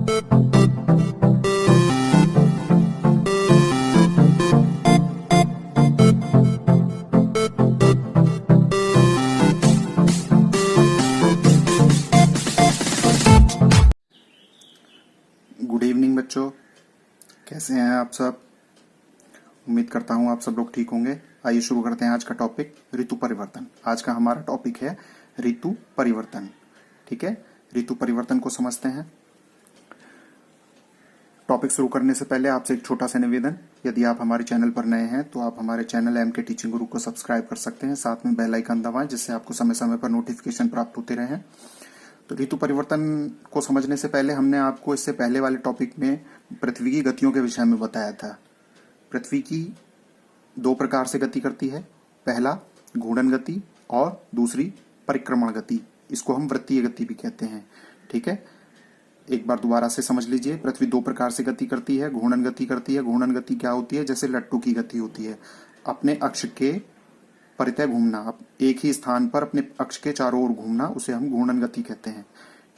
Good evening बच्चों, कैसे हैं आप सब। उम्मीद करता हूं आप सब लोग ठीक होंगे। आइए शुरू करते हैं आज का टॉपिक, ऋतु परिवर्तन। आज का हमारा टॉपिक है ऋतु परिवर्तन। ठीक है, ऋतु परिवर्तन को समझते हैं। टॉपिक शुरू करने से पहले आपसे एक छोटा सा निवेदन, यदि आप हमारे चैनल पर नए हैं तो आप हमारे चैनल एमके टीचिंग गुरु को सब्सक्राइब कर सकते हैं, साथ में बेल आइकन दबाएं जिससे आपको समय समय पर नोटिफिकेशन प्राप्त होते रहें। तो ऋतु परिवर्तन को समझने से पहले हमने आपको इससे पहले वाले टॉपिक में पृथ्वी की गतियों के विषय में बताया था। पृथ्वी की दो प्रकार से गति करती है, पहला घूर्णन गति और दूसरी परिक्रमण गति। इसको हम वृत्तीय गति भी कहते हैं। ठीक है, एक बार दोबारा से समझ लीजिए। पृथ्वी दो प्रकार से गति करती है, घूर्णन गति करती है। घूर्णन गति क्या होती है? जैसे लट्टू की गति होती है, अपने अक्ष के परितः घूमना, एक ही स्थान पर अपने अक्ष के चारों ओर घूमना, उसे हम घूर्णन गति कहते हैं।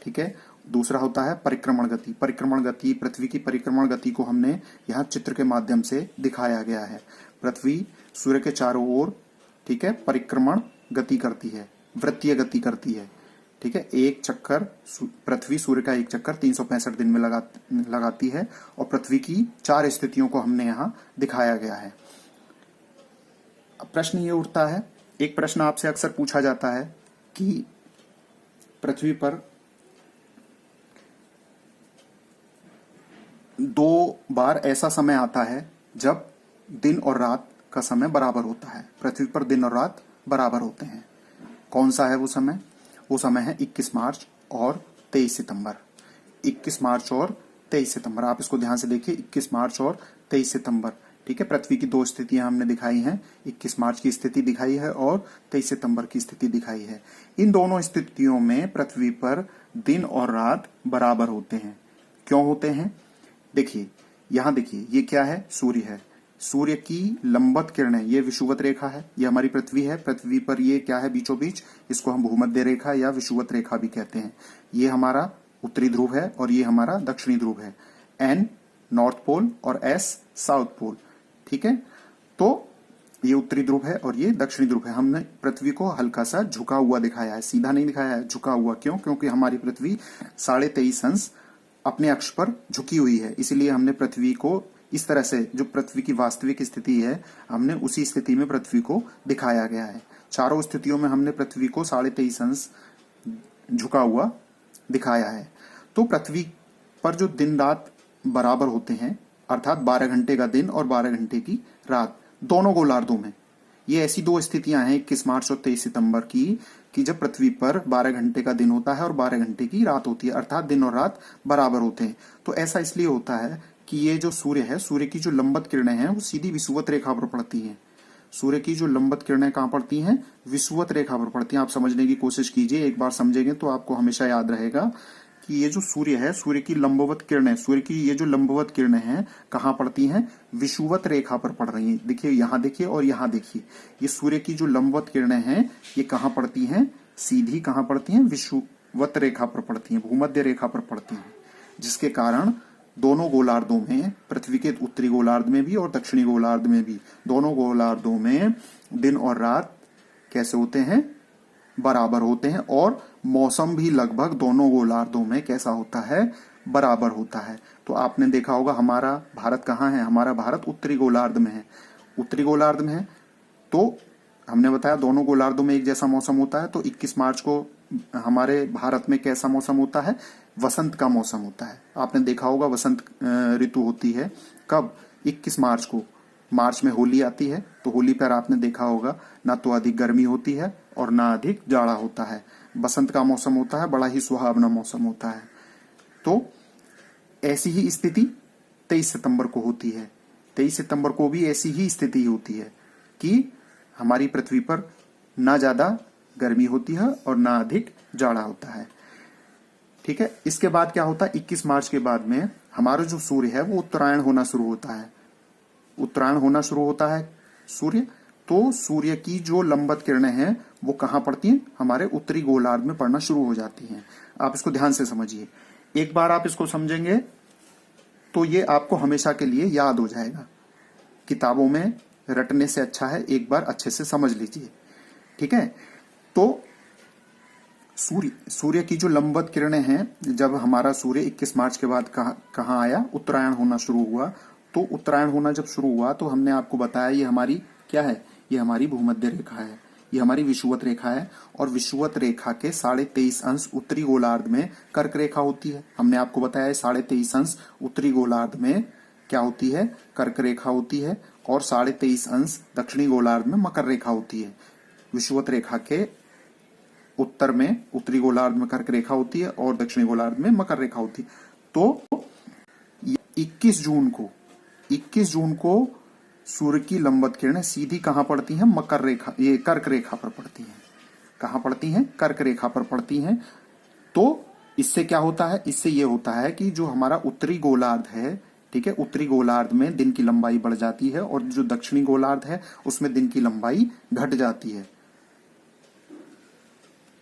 ठीक है, दूसरा होता है परिक्रमण गति। परिक्रमण गति, पृथ्वी की परिक्रमण गति को हमने यहाँ चित्र के माध्यम से दिखाया गया है। पृथ्वी सूर्य के चारों ओर, ठीक है, परिक्रमण गति करती है, वृत्तीय गति करती है। ठीक है, एक चक्कर पृथ्वी सूर्य का एक चक्कर 365 दिन में लगाती है और पृथ्वी की 4 स्थितियों को हमने यहाँ दिखाया गया है। प्रश्न ये उठता है, एक प्रश्न आपसे अक्सर पूछा जाता है कि पृथ्वी पर 2 बार ऐसा समय आता है जब दिन और रात का समय बराबर होता है। पृथ्वी पर दिन और रात बराबर होते हैं। कौन सा है वो समय? वो समय है 21 मार्च और 23 सितंबर। 21 मार्च और 23 सितंबर, आप इसको ध्यान से देखिए, 21 मार्च और 23 सितंबर। ठीक है, पृथ्वी की 2 स्थितियां हमने दिखाई हैं, 21 मार्च की स्थिति दिखाई है और 23 सितंबर की स्थिति दिखाई है। इन दोनों स्थितियों में पृथ्वी पर दिन और रात बराबर होते हैं। क्यों होते हैं? देखिए, यहां देखिए, ये क्या है? सूर्य है। सूर्य की लंबवत किरणें, ये विषुवत रेखा है, ये हमारी पृथ्वी है। पृथ्वी पर ये क्या है? बीचों बीच, इसको हम भूमध्य रेखा या विषुवत रेखा भी कहते हैं। ये हमारा उत्तरी ध्रुव है और ये हमारा दक्षिणी ध्रुव है। एन नॉर्थ पोल और एस साउथ पोल। ठीक है, तो ये उत्तरी ध्रुव है और ये दक्षिणी ध्रुव है। हमने पृथ्वी को हल्का सा झुका हुआ दिखाया है, सीधा नहीं दिखाया है, झुका हुआ। क्यों? क्योंकि हमारी पृथ्वी 23.5 अंश अपने अक्ष पर झुकी हुई है, इसीलिए हमने पृथ्वी को इस तरह से, जो पृथ्वी की वास्तविक स्थिति है, हमने उसी स्थिति में पृथ्वी को दिखाया गया है। चारों स्थितियों में हमने पृथ्वी को 23.5 अंश झुका हुआ दिखाया है। तो पृथ्वी पर जो दिन रात बराबर होते हैं, अर्थात 12 घंटे का दिन और 12 घंटे की रात, दोनों गोलार्धों में, ये ऐसी 2 स्थितियां हैं 21 मार्च और 23 सितंबर की, कि जब पृथ्वी पर 12 घंटे का दिन होता है और 12 घंटे की रात होती है, अर्थात दिन और रात बराबर होते हैं। तो ऐसा इसलिए होता है कि ये जो सूर्य है, सूर्य की जो लंबवत किरणें हैं वो सीधी विषुवत रेखा पर पड़ती हैं। सूर्य की जो लंबवत किरणें कहाँ पड़ती हैं? विषुवत रेखा पर पड़ती हैं। आप समझने की कोशिश कीजिए, एक बार समझेंगे तो आपको हमेशा याद रहेगा कि ये जो सूर्य है, सूर्य की लंबवत किरणें, सूर्य की ये जो लंबवत किरणें हैं कहाँ पड़ती हैं? विषुवत रेखा पर पड़ रही हैं। देखिए, यहाँ देखिए और यहाँ देखिए, ये सूर्य की जो लंबवत किरणें हैं ये कहाँ पड़ती हैं? सीधी कहाँ पड़ती हैं? विषुवत रेखा पर पड़ती हैं, भूमध्य रेखा पर पड़ती हैं, जिसके कारण दोनों गोलार्धों में, पृथ्वी के उत्तरी गोलार्ध में भी और दक्षिणी गोलार्ध में भी, दोनों गोलार्धों में दिन और रात कैसे होते हैं? बराबर होते हैं। और मौसम भी लगभग दोनों गोलार्धों में कैसा होता है? बराबर होता है। तो आपने देखा होगा, हमारा भारत कहाँ है? हमारा भारत उत्तरी गोलार्ध में है। उत्तरी गोलार्ध में है तो हमने बताया दोनों गोलार्धों में एक जैसा मौसम होता है। तो 21 मार्च को हमारे भारत में कैसा मौसम होता है? वसंत का मौसम होता है। आपने देखा होगा वसंत ऋतु होती है कब? 21 मार्च को। मार्च में होली आती है, तो होली पर आपने देखा होगा ना तो अधिक गर्मी होती है और ना अधिक जाड़ा होता है। बसंत का मौसम होता है, बड़ा ही सुहावना मौसम होता है। तो ऐसी ही स्थिति 23 सितंबर को होती है। 23 सितंबर को भी ऐसी ही स्थिति होती है कि हमारी पृथ्वी पर ना ज्यादा गर्मी होती है और ना अधिक जाड़ा होता है। ठीक है, इसके बाद क्या होता है? 21 मार्च के बाद में हमारा जो सूर्य है वो उत्तरायण होना शुरू होता है। उत्तरायण होना शुरू होता है सूर्य, तो सूर्य की जो लंबवत किरणें हैं वो कहाँ पड़ती हैं? हमारे उत्तरी गोलार्ध में पड़ना शुरू हो जाती हैं। आप इसको ध्यान से समझिए। एक बार आप इसको समझेंगे तो ये आपको हमेशा के लिए याद हो जाएगा। किताबों में रटने से अच्छा है एक बार अच्छे से समझ लीजिए, ठीक है। तो सूर्य की जो लंबवत किरणें हैं, जब हमारा सूर्य 21 मार्च के बाद कहाँ आया, उत्तरायण होना शुरू हुआ। तो उत्तरायण होना जब शुरू हुआ तो हमने आपको बताया ये हमारी क्या है, ये हमारी भूमध्य रेखा है, ये हमारी विषुवत रेखा है। और विषुवत रेखा के 23.5 अंश उत्तरी गोलार्ध में कर्क रेखा होती है। हमने आपको बताया 23.5 अंश उत्तरी गोलार्ध में क्या होती है, कर्क रेखा होती है। और 23.5 अंश दक्षिणी गोलार्ध में मकर रेखा होती है। विषुवत रेखा के उत्तर में उत्तरी गोलार्ध में कर्क रेखा होती है और दक्षिणी गोलार्ध में मकर रेखा होती है। तो 21 जून को सूर्य की लंबवत किरणें सीधी कहां पड़ती हैं, मकर रेखा, ये कर्क रेखा पर पड़ती हैं। कहां पड़ती हैं, कर्क रेखा पर पड़ती हैं। तो इससे क्या होता है, इससे ये होता है कि जो हमारा उत्तरी गोलार्ध है, ठीक है, उत्तरी गोलार्ध में दिन की लंबाई बढ़ जाती है और जो दक्षिणी गोलार्ध है उसमें दिन की लंबाई घट जाती है।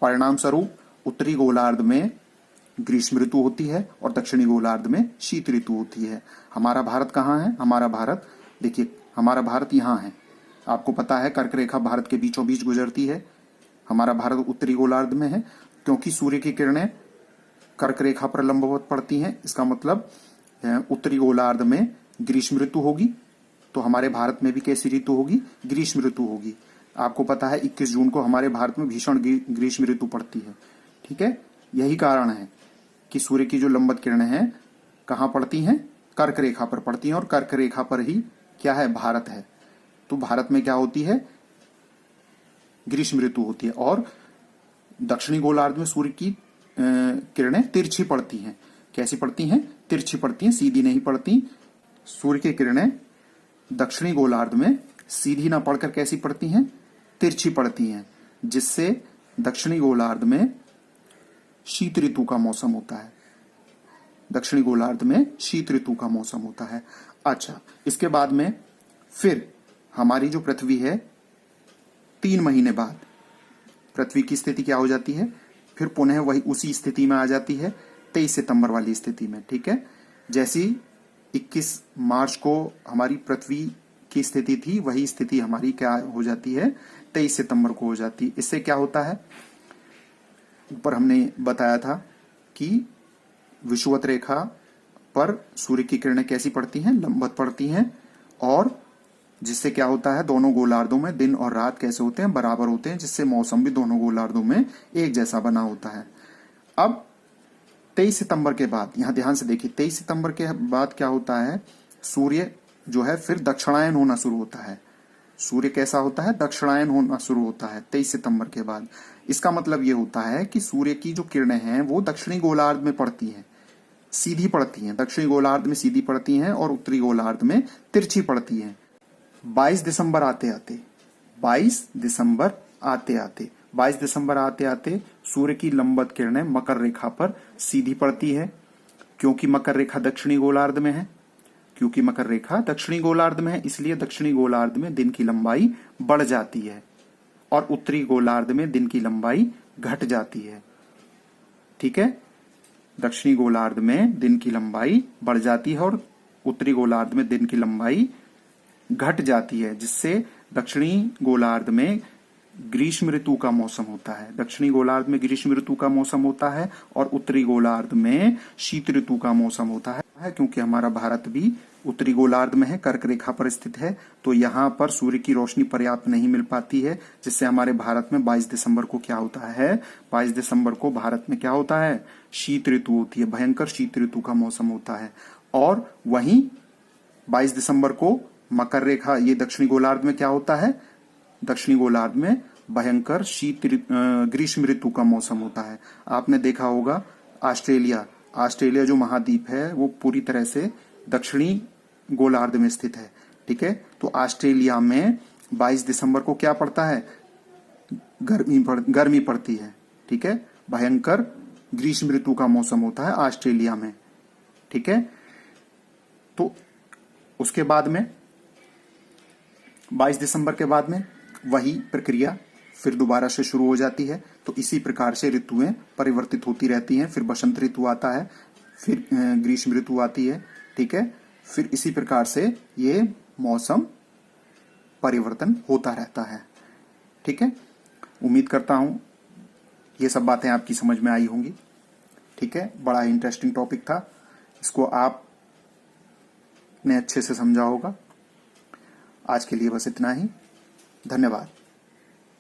परिणाम स्वरूप उत्तरी गोलार्ध में ग्रीष्म ऋतु होती है और दक्षिणी गोलार्ध में शीत ऋतु होती है। हमारा भारत कहाँ है, हमारा भारत देखिए, हमारा भारत यहाँ है। आपको पता है कर्क रेखा भारत के बीचों बीच गुजरती है। हमारा भारत उत्तरी गोलार्ध में है क्योंकि सूर्य की किरणें कर्क रेखा पर लंबवत पड़ती हैं। इसका मतलब उत्तरी गोलार्ध में ग्रीष्म ऋतु होगी, तो हमारे भारत में भी कैसी ऋतु होगी, ग्रीष्म ऋतु होगी। आपको पता है 21 जून को हमारे भारत में भीषण ग्रीष्म ऋतु पड़ती है, ठीक है। यही कारण है कि सूर्य की जो लंबवत किरणें हैं कहाँ पड़ती हैं, कर्क रेखा पर पड़ती हैं। और कर्क रेखा पर ही क्या है, भारत है। तो भारत में क्या होती है, ग्रीष्म ऋतु होती है। और दक्षिणी गोलार्ध में सूर्य की किरणें तिरछी पड़ती हैं। कैसी पड़ती हैं, तिरछी पड़ती हैं, सीधी नहीं पड़ती। सूर्य की किरणें दक्षिणी गोलार्ध में सीधी ना पड़कर कैसी पड़ती हैं, तिरछी पड़ती हैं, जिससे दक्षिणी गोलार्ध में शीत ऋतु का मौसम होता है। दक्षिणी गोलार्ध में शीत ऋतु का मौसम होता है। अच्छा, इसके बाद में फिर हमारी जो पृथ्वी है 3 महीने बाद पृथ्वी की स्थिति क्या हो जाती है, फिर पुनः वही उसी स्थिति में आ जाती है, 23 सितंबर वाली स्थिति में, ठीक है। जैसी 21 मार्च को हमारी पृथ्वी की स्थिति थी, वही स्थिति हमारी क्या हो जाती है, 23 सितंबर को हो जाती है। इससे क्या होता है, ऊपर हमने बताया था कि विषुवत रेखा पर सूर्य की किरणें कैसी पड़ती हैं, लंबवत पड़ती हैं। और जिससे क्या होता है, दोनों गोलार्धों में दिन और रात कैसे होते हैं, बराबर होते हैं, जिससे मौसम भी दोनों गोलार्धों में एक जैसा बना होता है। अब 23 सितंबर के बाद, यहां ध्यान से देखिए, 23 सितंबर के बाद क्या होता है, सूर्य जो है फिर दक्षिणायन होना शुरू होता है। सूर्य कैसा होता है, दक्षिणायन होना शुरू होता है 23 सितंबर के बाद। इसका मतलब ये होता है कि सूर्य की जो किरणें हैं वो दक्षिणी गोलार्ध में पड़ती हैं, सीधी पड़ती हैं, दक्षिणी गोलार्ध में सीधी पड़ती हैं और उत्तरी गोलार्ध में तिरछी पड़ती हैं। 22 दिसंबर आते आते सूर्य की लंबवत किरणें मकर रेखा पर सीधी पड़ती है, क्योंकि मकर रेखा दक्षिणी गोलार्ध में है। इसलिए दक्षिणी गोलार्ध में दिन की लंबाई बढ़ जाती है और उत्तरी गोलार्ध में दिन की लंबाई घट जाती है, ठीक है। दक्षिणी गोलार्ध में दिन की लंबाई बढ़ जाती है और उत्तरी गोलार्ध में दिन की लंबाई घट जाती है, जिससे दक्षिणी गोलार्ध में ग्रीष्म ऋतु का मौसम होता है। दक्षिणी गोलार्ध में ग्रीष्म ऋतु का मौसम होता है और उत्तरी गोलार्ध में शीत ऋतु का मौसम होता है। क्योंकि हमारा भारत भी उत्तरी गोलार्ध में है, कर्क रेखा पर स्थित है, तो यहाँ पर सूर्य की रोशनी पर्याप्त नहीं मिल पाती है, जिससे हमारे भारत में 22 दिसंबर को क्या होता है, 22 दिसंबर को भारत में क्या होता है, शीत ऋतु होती है, भयंकर शीत ऋतु का मौसम होता है। और वहीं 22 दिसंबर को मकर रेखा, ये दक्षिणी गोलार्ध में क्या होता है, दक्षिणी गोलार्ध में भयंकर ग्रीष्म ऋतु का मौसम होता है। आपने देखा होगा ऑस्ट्रेलिया जो महाद्वीप है वो पूरी तरह से दक्षिणी गोलार्ध में स्थित है, ठीक है। तो ऑस्ट्रेलिया में 22 दिसंबर को क्या पड़ता है, गर्मी पड़ती है, ठीक है। भयंकर ग्रीष्म ऋतु का मौसम होता है ऑस्ट्रेलिया में, ठीक है। तो उसके बाद में 22 दिसंबर के बाद में वही प्रक्रिया फिर दोबारा से शुरू हो जाती है। तो इसी प्रकार से ऋतुएं परिवर्तित होती रहती हैं। फिर बसंत ऋतु आता है, फिर ग्रीष्म ऋतु आती है, ठीक है। फिर इसी प्रकार से ये मौसम परिवर्तन होता रहता है, ठीक है। उम्मीद करता हूं ये सब बातें आपकी समझ में आई होंगी, ठीक है। बड़ा इंटरेस्टिंग टॉपिक था, इसको आपने अच्छे से समझा होगा। आज के लिए बस इतना ही, धन्यवाद।